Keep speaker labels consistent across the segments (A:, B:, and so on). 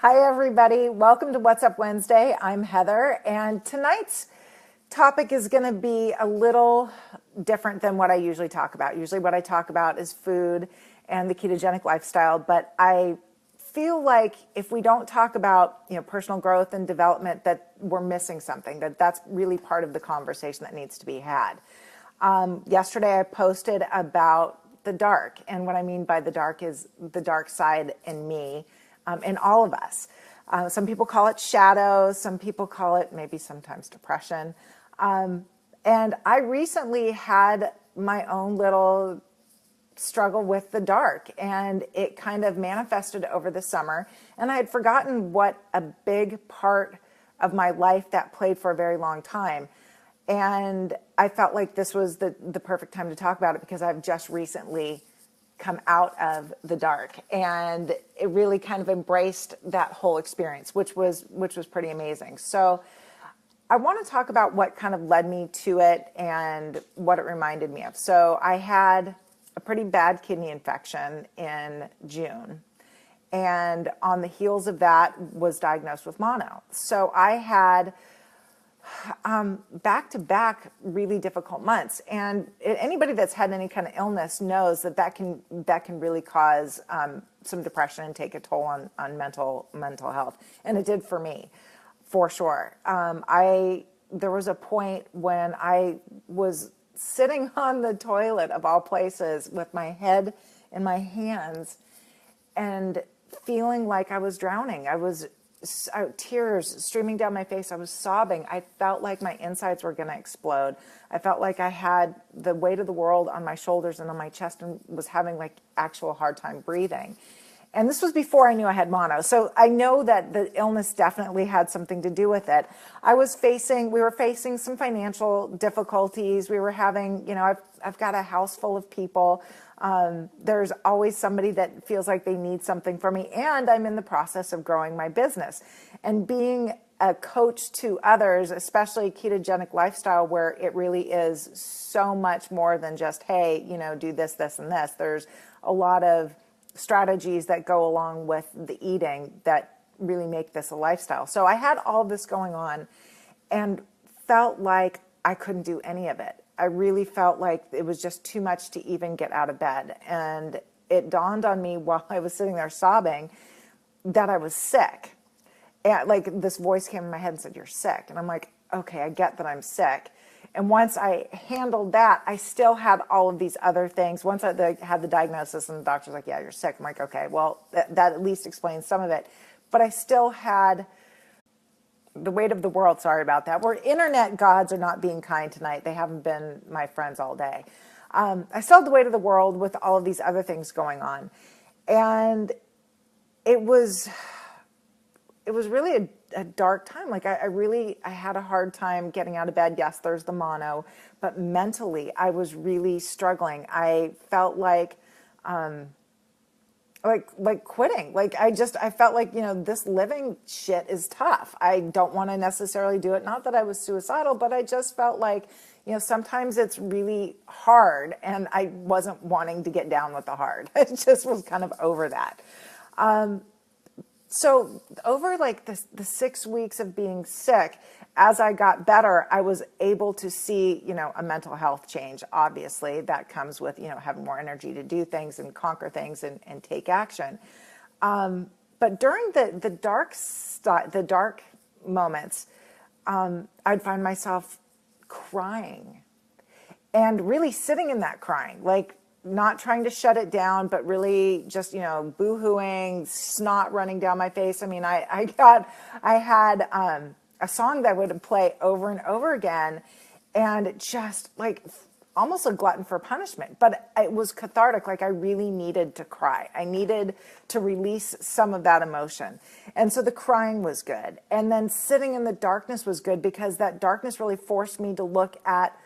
A: Hi, everybody. Welcome to What's Up Wednesday. I'm Heather, and tonight's topic is going to be a little different than what I usually talk about. Usually what I talk about is food and the ketogenic lifestyle, but I feel like if we don't talk about, personal growth and development, that we're missing something, that's really part of the conversation that needs to be had. Yesterday I posted about the dark, and what I mean by the dark is the dark side in me, in all of us. Some people call it shadows, some people call it maybe sometimes depression. And I recently had my own little struggle with the dark, and it kind of manifested over the summer, and I had forgotten what a big part of my life that played for a very long time. And I felt like this was the perfect time to talk about it because I've just recently come out of the dark, and it really kind of embraced that whole experience, which was pretty amazing. So I want to talk about what kind of led me to it and what it reminded me of. So I had a pretty bad kidney infection in June, and on the heels of that was diagnosed with mono. So I had back-to-back really difficult months, and anybody that's had any kind of illness knows that can really cause some depression and take a toll on mental health, and it did for me, for sure. There was a point when I was sitting on the toilet of all places with my head in my hands and feeling like I was drowning. Tears streaming down my face. I was sobbing. I felt like my insides were going to explode. I felt like I had the weight of the world on my shoulders and on my chest and was having like actual hard time breathing. And this was before I knew I had mono. So I know that the illness definitely had something to do with it. We were facing some financial difficulties. We were having, I've got a house full of people. There's always somebody that feels like they need something from me, and I'm in the process of growing my business. And being a coach to others, especially ketogenic lifestyle, where it really is so much more than just, hey, do this, this, and this. There's a lot of strategies that go along with the eating that really make this a lifestyle. So I had all of this going on and felt like I couldn't do any of it. I really felt like it was just too much to even get out of bed. And it dawned on me while I was sitting there sobbing that I was sick. And like this voice came in my head and said, "You're sick." And I'm like, okay, I get that I'm sick. And once I handled that, I still had all of these other things. Once I had the diagnosis and the doctor's like, "Yeah, you're sick." I'm like, okay, well, that at least explains some of it. But I still had the weight of the world. Sorry about that. We're internet gods are not being kind tonight. They haven't been my friends all day. I still had the weight of the world with all of these other things going on. And it was really a dark time. Like I had a hard time getting out of bed. Yes, there's the mono, but mentally I was really struggling. I felt like quitting. I felt like, this living shit is tough. I don't want to necessarily do it. Not that I was suicidal, but I just felt like, sometimes it's really hard, and I wasn't wanting to get down with the hard. I just was kind of over that. So over like the 6 weeks of being sick, as I got better, I was able to see, a mental health change. Obviously, that comes with, having more energy to do things and conquer things and take action. But during the dark moments, I'd find myself crying and really sitting in that crying, like not trying to shut it down, but really just, boo-hooing, snot running down my face. I mean, I had a song that would play over and over again, and just like almost a glutton for punishment, but it was cathartic. Like I really needed to cry. I needed to release some of that emotion. And so the crying was good. And then sitting in the darkness was good because that darkness really forced me to look at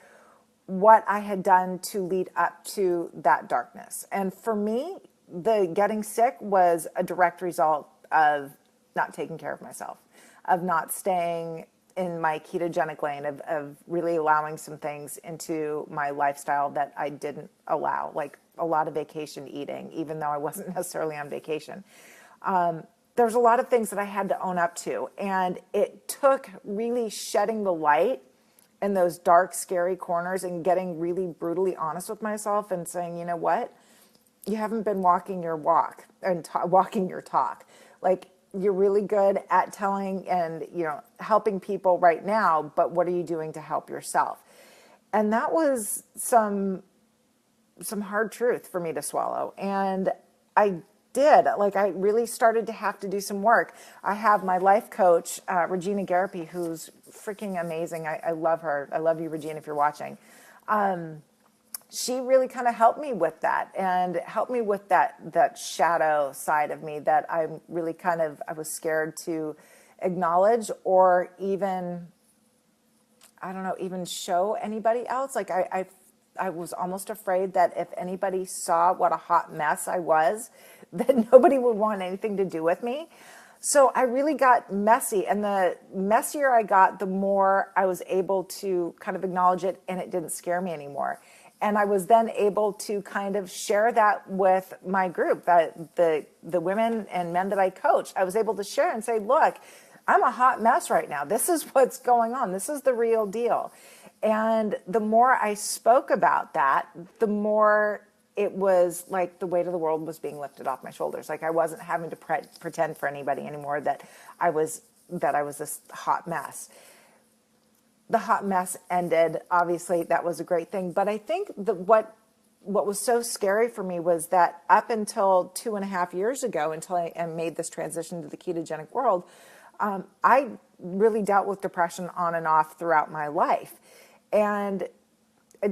A: what I had done to lead up to that darkness. And for me, the getting sick was a direct result of not taking care of myself, of not staying in my ketogenic lane, of really allowing some things into my lifestyle that I didn't allow, like a lot of vacation eating, even though I wasn't necessarily on vacation. there's a lot of things that I had to own up to. And it took really shedding the light in those dark, scary corners and getting really brutally honest with myself and saying, you know what? You haven't been walking your walk and walking your talk. Like, you're really good at telling and, helping people right now, but what are you doing to help yourself? And that was some hard truth for me to swallow. And I did. Like, I really started to have to do some work. I have my life coach, Regina Garapi, who's freaking amazing. I love her. I love you, Regina, if you're watching. She really kind of helped me with that and helped me with that shadow side of me that I'm really I was scared to acknowledge or even, I don't know, even show anybody else. Like I was almost afraid that if anybody saw what a hot mess I was, that nobody would want anything to do with me. So I really got messy, and the messier I got, the more I was able to kind of acknowledge it, and it didn't scare me anymore. And I was then able to kind of share that with my group, that the women and men that I coach. I was able to share and say, look, I'm a hot mess right now. This is what's going on. This is the real deal. And the more I spoke about that, the more it was like the weight of the world was being lifted off my shoulders. Like, I wasn't having to pretend for anybody anymore that I was this hot mess. The hot mess ended. Obviously, that was a great thing. But I think that what was so scary for me was that up until 2.5 years ago, until I made this transition to the ketogenic world, I really dealt with depression on and off throughout my life. And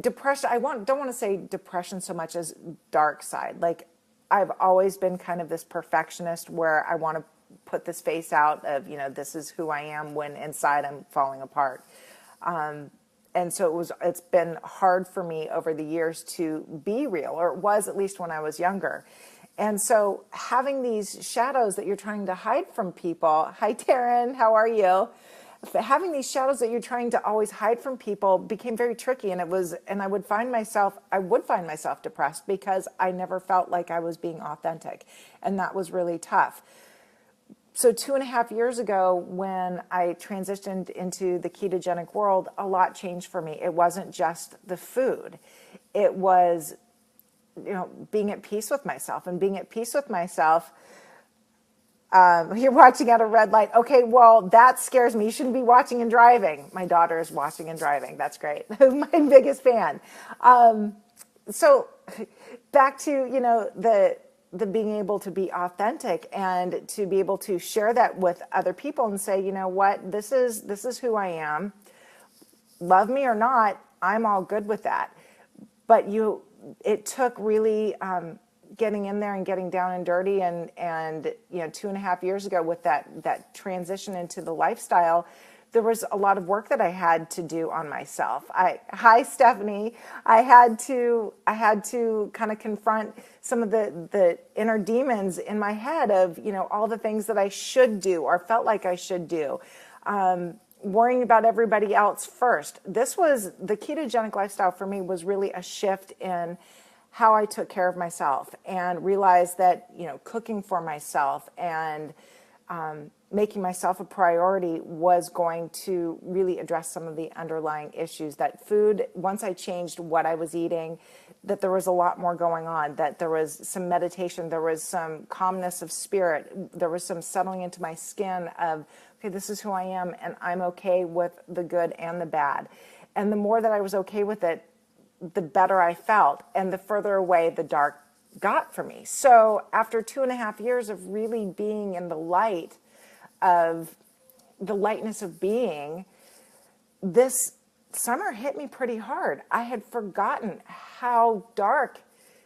A: depression, don't want to say depression so much as dark side. Like, I've always been kind of this perfectionist where I want to put this face out of, this is who I am, when inside I'm falling apart. And so it's been hard for me over the years to be real, or it was at least when I was younger. And so having these shadows that you're trying to hide from people, hi Taryn, how are you? Having these shadows that you're trying to always hide from people became very tricky. And I would find myself depressed because I never felt like I was being authentic. And that was really tough. So 2.5 years ago, when I transitioned into the ketogenic world, a lot changed for me. It wasn't just the food. It was, being at peace with myself. And being at peace with myself, you're watching at a red light. Okay, well, that scares me. You shouldn't be watching and driving. My daughter is watching and driving. That's great. My biggest fan. So back to, the being able to be authentic and to be able to share that with other people and say, you know what, this is who I am. Love me or not, I'm all good with that. But it took really getting in there and getting down and dirty, and 2.5 years ago with that transition into the lifestyle, there was a lot of work that I had to do on myself. Hi Stephanie. I had to kind of confront some of the inner demons in my head of, all the things that I should do or felt like I should do. Worrying about everybody else first. The ketogenic lifestyle for me was really a shift in how I took care of myself, and realized that, cooking for myself and making myself a priority was going to really address some of the underlying issues. That food, once I changed what I was eating, that there was a lot more going on, that there was some meditation, there was some calmness of spirit, there was some settling into my skin of, okay, this is who I am, and I'm okay with the good and the bad. And the more that I was okay with it, the better I felt, and the further away the dark got for me. So after 2.5 years of really being in the light of the lightness of being, this summer hit me pretty hard. I had forgotten how dark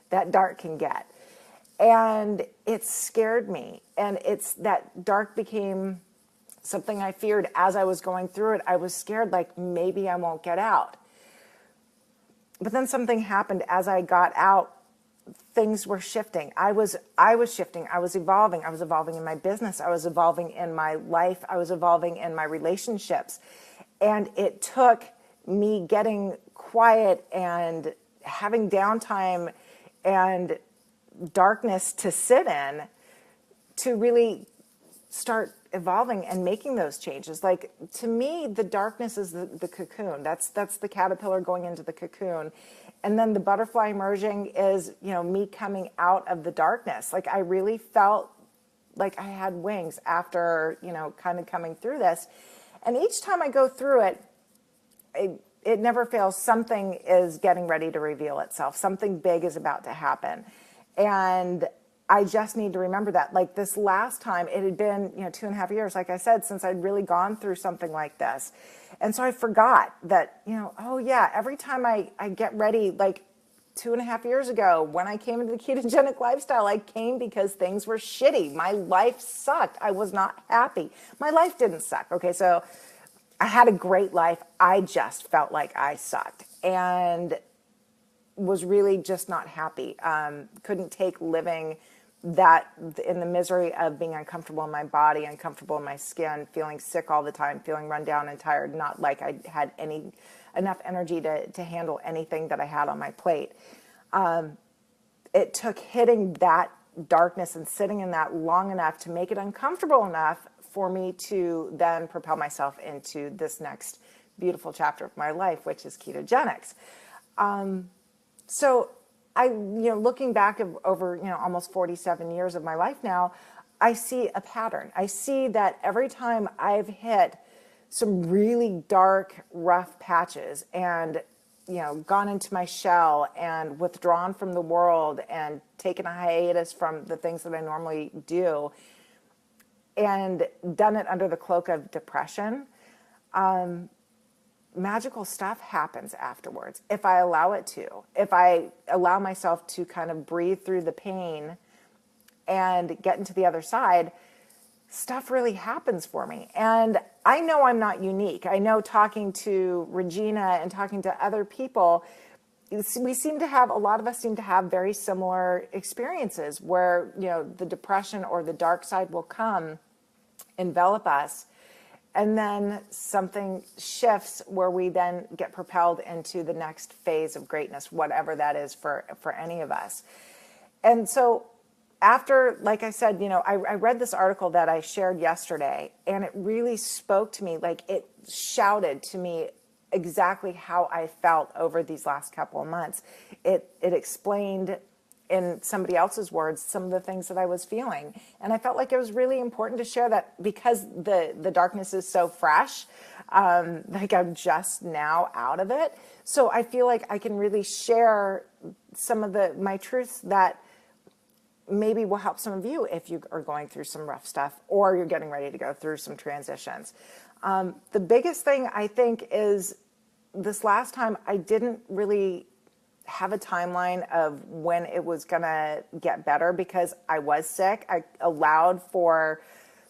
A: that dark can get. And it scared me. And that dark became something I feared as I was going through it. I was scared, like, maybe I won't get out. But then something happened as I got out. Things were shifting. I was shifting. I was evolving. I was evolving in my business. I was evolving in my life. I was evolving in my relationships. And it took me getting quiet and having downtime and darkness to sit in to really start evolving and making those changes. Like, to me, the darkness is the cocoon. That's the caterpillar going into the cocoon. And then the butterfly emerging is, me coming out of the darkness. Like, I really felt like I had wings after, kind of coming through this. And each time I go through it, it never fails. Something is getting ready to reveal itself. Something big is about to happen. And I just need to remember that. Like, this last time, it had been, 2.5 years, like I said, since I'd really gone through something like this. And so I forgot that, oh yeah, every time I get ready, like 2.5 years ago, when I came into the ketogenic lifestyle, I came because things were shitty. My life sucked. I was not happy. My life didn't suck. Okay, so I had a great life. I just felt like I sucked and was really just not happy. Couldn't take living that in the misery of being uncomfortable in my body, uncomfortable in my skin, feeling sick all the time, feeling run down and tired, not like I had enough energy to handle anything that I had on my plate. It took hitting that darkness and sitting in that long enough to make it uncomfortable enough for me to then propel myself into this next beautiful chapter of my life, which is ketogenics. So I, looking back over, almost 47 years of my life now, I see a pattern. I see that every time I've hit some really dark, rough patches and, gone into my shell and withdrawn from the world and taken a hiatus from the things that I normally do, and done it under the cloak of depression, magical stuff happens afterwards. If I allow it to, if I allow myself to kind of breathe through the pain and get into the other side, stuff really happens for me. And I know I'm not unique. I know, talking to Regina and talking to other people, we seem to have, a lot of us seem to have very similar experiences where, the depression or the dark side will come, envelop us, and then something shifts where we then get propelled into the next phase of greatness, whatever that is for any of us. And so after, like I said, I read this article that I shared yesterday, and it really spoke to me. Like, it shouted to me exactly how I felt over these last couple of months. It explained, in somebody else's words, some of the things that I was feeling. And I felt like it was really important to share that, because the darkness is so fresh, like I'm just now out of it. So I feel like I can really share some of my truths that maybe will help some of you if you are going through some rough stuff or you're getting ready to go through some transitions. The biggest thing, I think, is this last time I didn't really have a timeline of when it was going to get better, because I was sick. I allowed for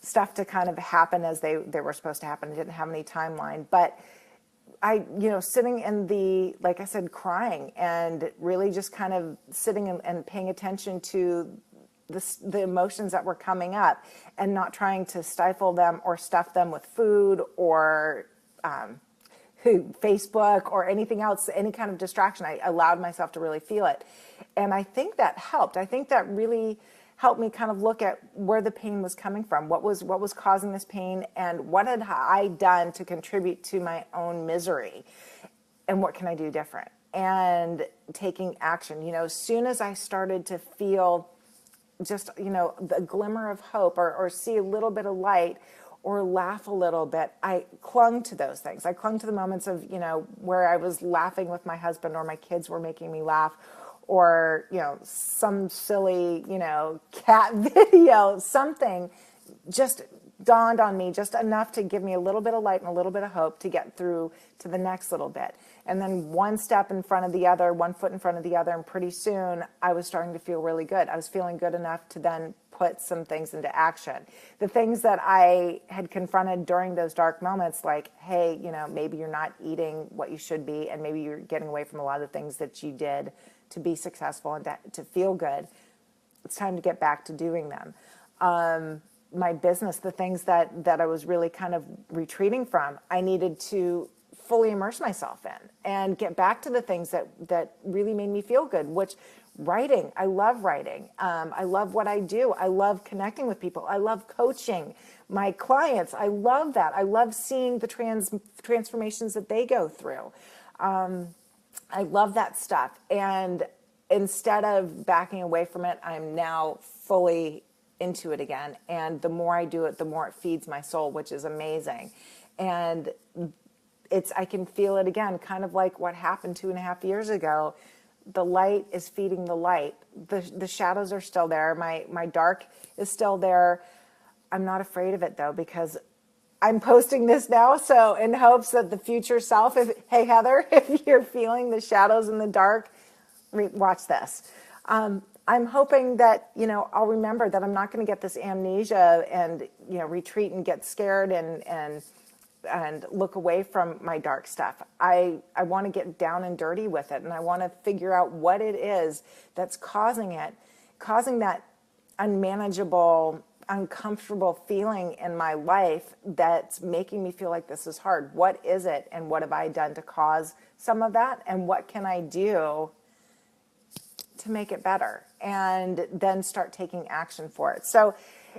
A: stuff to kind of happen as they were supposed to happen. I didn't have any timeline, but I, sitting in the, like I said, crying and really just kind of sitting and paying attention to the emotions that were coming up, and not trying to stifle them or stuff them with food or Facebook or anything else, any kind of distraction. I allowed myself to really feel it. And I think that helped. I think that really helped me kind of look at where the pain was coming from, what was causing this pain, and what had I done to contribute to my own misery, and what can I do different, and taking action. As soon as I started to feel just, the glimmer of hope, or see a little bit of light, or laugh a little bit, I clung to those things. I clung to the moments of, where I was laughing with my husband, or my kids were making me laugh, or, some silly, cat video, something just dawned on me, just enough to give me a little bit of light and a little bit of hope to get through to the next little bit. And then one step in front of the other, one foot in front of the other, and pretty soon I was starting to feel really good. I was feeling good enough to then put some things into action. The things that I had confronted during those dark moments, like, hey, maybe you're not eating what you should be, and maybe you're getting away from a lot of things that you did to be successful and to feel good. It's time to get back to doing them. My business, the things that I was really kind of retreating from, I needed to fully immerse myself in and get back to the things that really made me feel good, which Writing. I love writing. I love what I do. I love connecting with people. I love coaching my clients. I love that. I love seeing the transformations that they go through. I love that stuff. And instead of backing away from it, I'm now fully into it again. And the more I do it, the more it feeds my soul, which is amazing. And I can feel it again, kind of like what happened 2.5 years ago. The light is feeding the light. The shadows are still there. My dark is still there. I'm not afraid of it though, because I'm posting this now, so in hopes that the future self, hey Heather, if you're feeling the shadows in the dark, watch this. I'm hoping that, I'll remember that I'm not going to get this amnesia and, retreat and get scared and look away from my dark stuff. I want to get down and dirty with it, and I want to figure out what it is that's causing that unmanageable, uncomfortable feeling in my life that's making me feel like this is hard. What is it, and what have I done to cause some of that, and what can I do to make it better, and then start taking action for it. So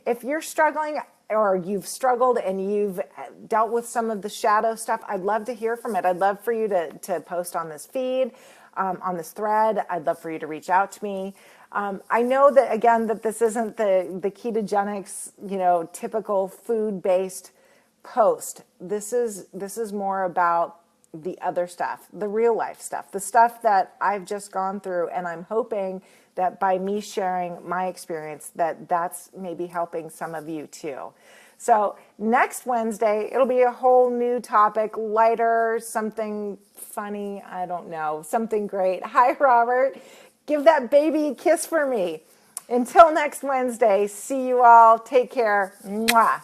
A: if you're struggling, or you've struggled and you've dealt with some of the shadow stuff, I'd love to hear from it. I'd love for you to post on this feed, on this thread. I'd love for you to reach out to me. I know that, again, that this isn't the ketogenics, typical food-based post. This is more about the other stuff, the real life stuff, the stuff that I've just gone through, and I'm hoping that by me sharing my experience, that's maybe helping some of you too. So next Wednesday, it'll be a whole new topic, lighter, something funny, I don't know, something great. Hi, Robert. Give that baby a kiss for me. Until next Wednesday, see you all. Take care. Mwah.